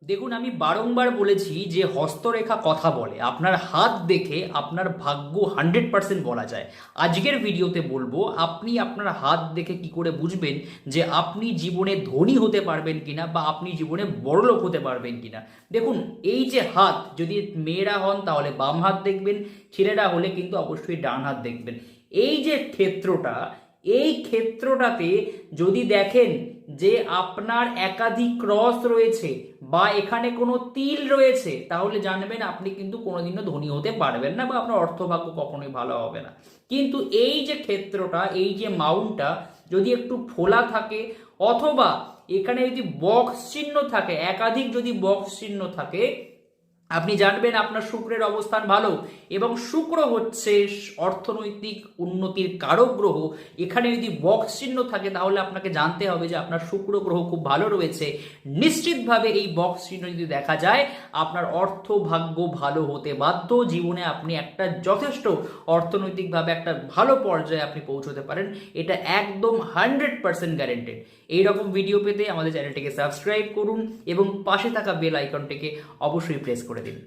দেখুন, আমি বারংবার বলেছি যে হস্তরেখা কথা বলে। আপনার হাত দেখে আপনার ভাগ্য 100% বলা যায়। আজকের ভিডিওতে বলবো আপনি আপনার হাত দেখে কি করে বুঝবেন যে আপনি জীবনে ধনী হতে পারবেন কিনা বা আপনি জীবনে বড়লোক হতে পারবেন কিনা। দেখুন, এই যে হাত, যদি মেয়েরা হন তাহলে বাম হাত দেখবেন, ছেলেরা হলে কিন্তু অবশ্যই ডান হাত দেখবেন। এই যে ক্ষেত্রটা, এই ক্ষেত্রটাতে যদি দেখেন যে আপনার একাধিক ক্রস রয়েছে বা এখানে কোনো তিল রয়েছে, তাহলে জানবেন আপনি কিন্তু কোনোদিনও ধনী হতে পারবেন না বা আপনার অর্থভাগ্য কখনোই ভালো হবে না। কিন্তু এই যে ক্ষেত্রটা, এই যে মাউন্টটা যদি একটু ফোলা থাকে অথবা এখানে যদি বক্স চিহ্ন থাকে, একাধিক যদি বক্স চিহ্ন থাকে, আপনি জানবেন আপনার শুক্রের অবস্থান ভালো। এবং শুক্র হচ্ছে অর্থনৈতিক উন্নতির কারক গ্রহ। এখানে যদি বক্স চিহ্ন থাকে তাহলে আপনাকে জানতে হবে যে আপনার শুক্র গ্রহ খুব ভালো রয়েছে। নিশ্চিতভাবে এই বক্স চিহ্ন যদি দেখা যায়, আপনার অর্থ ভাগ্য ভালো হতে বাধ্য। জীবনে আপনি একটা যথেষ্ট অর্থনৈতিকভাবে একটা ভালো পর্যায়ে আপনি পৌঁছতে পারেন, এটা একদম 100% গ্যারেন্টেড। এইরকম ভিডিও পেতে আমাদের চ্যানেলটিকে সাবস্ক্রাইব করুন এবং পাশে থাকা বেল আইকনটিকে অবশ্যই প্রেস করে দিন।